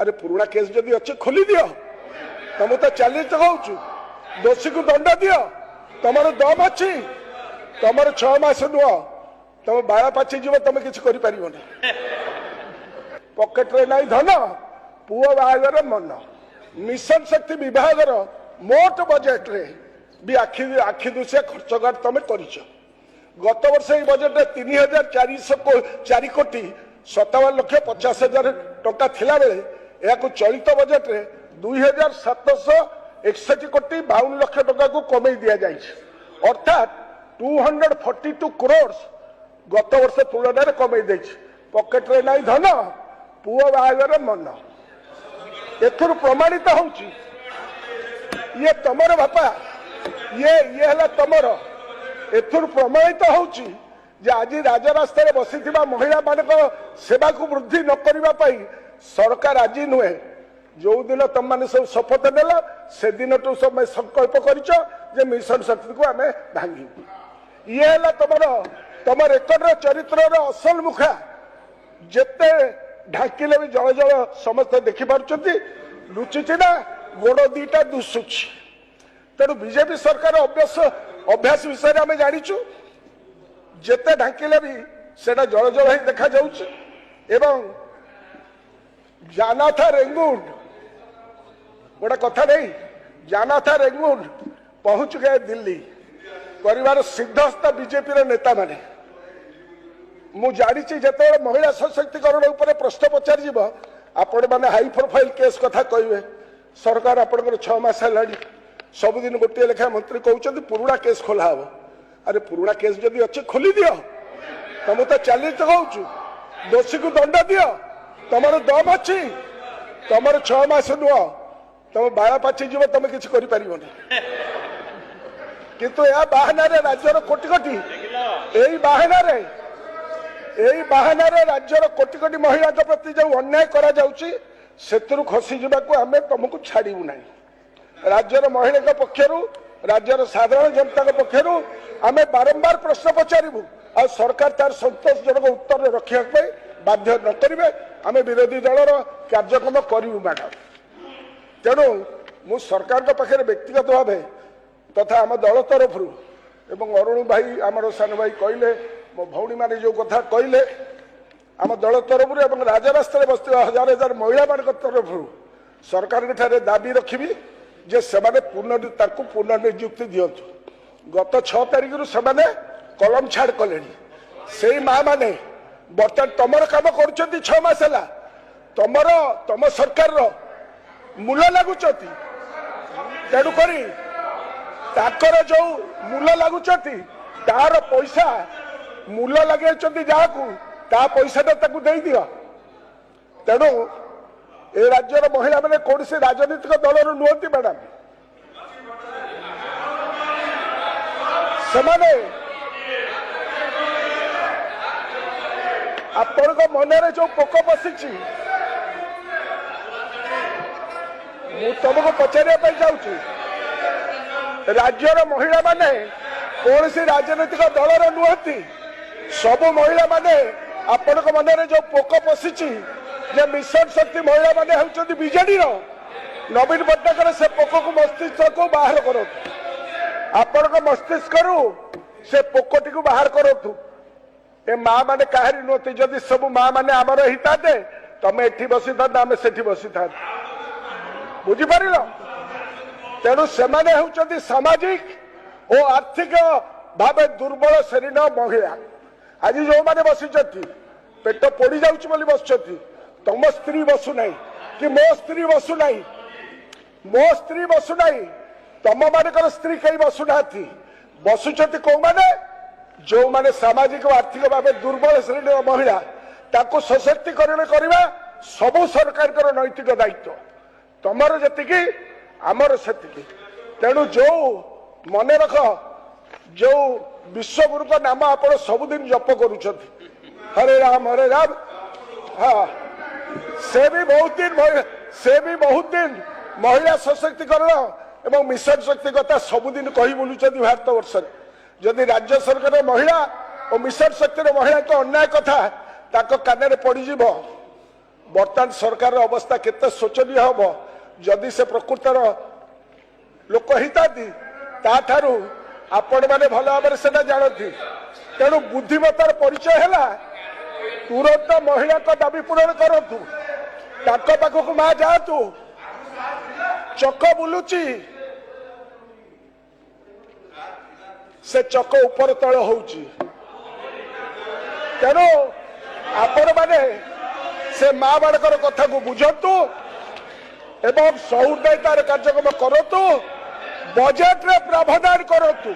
अरे पुराना केस जदि अच्छे खोली दियो तुम तो चैलेंज कहूँ दोषी को दंड दियो तुम दम अच्छी तुम 6 मास नुह तुम बाड़ा पाची जीव तुम किसी कर पकेट रे नहीं धन पुओ बाहागर मन मिशन शक्ति विभाग मोट बजेट रे भी आखि दुसिया खर्चगार तुम कर गत वर्ष बजेट में 3,404 कोटी 57,50,000 टंका थिला बेले या चलित बजेट रे 2,761 कोटी 52 लाख टंका को कमे दिया जाए अर्थात 242 करोड़ गत वर्ष तुलन में कमे पकेट रे नहीं धन पुओ बाहागर मन एथुर प्रमाणित होउची ये तमर बापा ये है तमर एथुर प्रमाणित होउची जे आज राजरास्ता रे बसिथिबा महिला मानक सेवा को वृद्धि न करिबा पई सरकार आज नुहे जो दिन तुम माने सब शपथ नेला से दिन तो सब संकल्प करिछ जे मिशन शक्ति को आमे भांगी ये है तमर एकड़ चरित्र रो असल मुखा जेते ढाकिले भी जल जल समस्त देखि पारुचंती लुचिछि ना गोड़ दीटा दुसुछि तेणु बीजेपी सरकार अभ्यास विषय आम जाचु जेते ढाकिले भी सेटा जल जल ही देखा जाउछि एवं जाना था रेंगुन गोटे कथा नहीं जाना था रेंगुन पहुंच गए दिल्ली परिवार सिद्धस्थ बीजेपी नेता माने मु जानी जिते महिला सशक्तिकरण उपर प्रश्न पचार आपण मैंने हाई प्रोफाइल केस कथा कहे सरकार आपंकर 6 मास है सबुदिन गोटे लेखा मंत्री कहते पुराना केस खोला हम अरे पुराना केस जदि अच्छे खोली दियो तुम तो चैलेंज कहूँ दोषी को दंड दियो तुम दम अच्छी तुम 6 मास नुह तुम बाड़ा पाची जीव तुम किसी कर किंतु यह बाहाना राज्यर कोटि कोटि यही बाहाना राज्यर कोटि कोटि महिला प्रति जो अन्याय करा जाउची सेतरु खसी जावाक आम तुमको छाड़ू ना राज्यर महिला पक्षर राज्यर साधारण जनता पक्षर आम बारंबार प्रश्न पचारू आ सरकार तार संतोषजनक उत्तर रखा बाध्य न करेंगे आम विरोधी दलर कार्यक्रम करूँ मैडम तेणु मु सरकार पाखे व्यक्तिगत भाव तथा आम दल तरफ एवं अरुण भाई आमर सान भाई कहले मो भौणी माने जो कथा कहले आम दल तरफ राजरास्ता बसुवा हजार हजार महिला मान तरफ सरकार दाबी रखी जे सेमाने पुनर्नियुक्ति दिंतु गत 6 तारिख रु सेमाने कलम छाड़ कले से माँ माने बर्तमान तुम कम कर 6 मास है तुम सरकार मूल लगुच तेणुक ताकर जो मूल लगुच तार पैसा मूल लगे जहाँ पैसा दे दियो तेणु ए राज्यर महिला मैंने कौन से राजनीतिक दल नुहति मैडम से आपण मन जो पोक पशि तुमको पचारे जाऊँ राज्यर महिला माने कौन सी राजनीतिक दलर नुहति सब महिला माने आपण मन जो पोक पशि मिशन शक्ति महिला माने होउछन्ति बीजेडी नवीन पट्टनायक से पोक को मस्तिष्क को बाहर करो आपण मस्तिष्क से पोकटी को बाहर करो ए माँ माने कहारी नुहति जदि सब माँ माने आमर हिता दे तमे एठी बसी था आम सेठी बसी था बुझीपार तेणु से सामाजिक और आर्थिक भाव दुर्बल श्रेणी महिला आज जो मैंने बसी पेट पोड़ी जाऊँ बस तुम स्त्री बसु ना कि मो स्त्री बसु ना मो स्त्री बसु ना तुम मान स्त्री कहीं बसुना बसुंट कौ मैंने जो मैंने सामाजिक और आर्थिक भाव दुर्बल श्रेणी महिला ताको सशक्तिकरण करने सबू सरकार नैतिक दायित्व तुमर जी आमर से तेणु जो मन रख जो विश्वगुरु का नाम आप सबुदिन जप करुँच हरे राम हाँ से भी बहुत दिन महिला सशक्तिकरण एवं मिशन शक्ति कथा सबुदिन कही बुलूँ भारत वर्ष जदि राज्य सरकार महिला और मिशन शक्ति महिला अन्याय कथा ताक कान पड़ज बर्तमान सरकार अवस्था केते शोचनीय हम जदि से प्रकृतर लोक हिताती ताठारू आपण मैंने भल भाव से जानती तेणु बुद्धिमतार परिचय है तुरंत महिला का दाबी पूरण करूँ पाखक माँ जातु चक बुलुची से चक ऊपर तल होउची तेणु आपण माने से माँ बाड़कर कथा को बुझतु एवं सहृदयतार कार्यक्रम करतु बजेट रे प्रावधान करतु।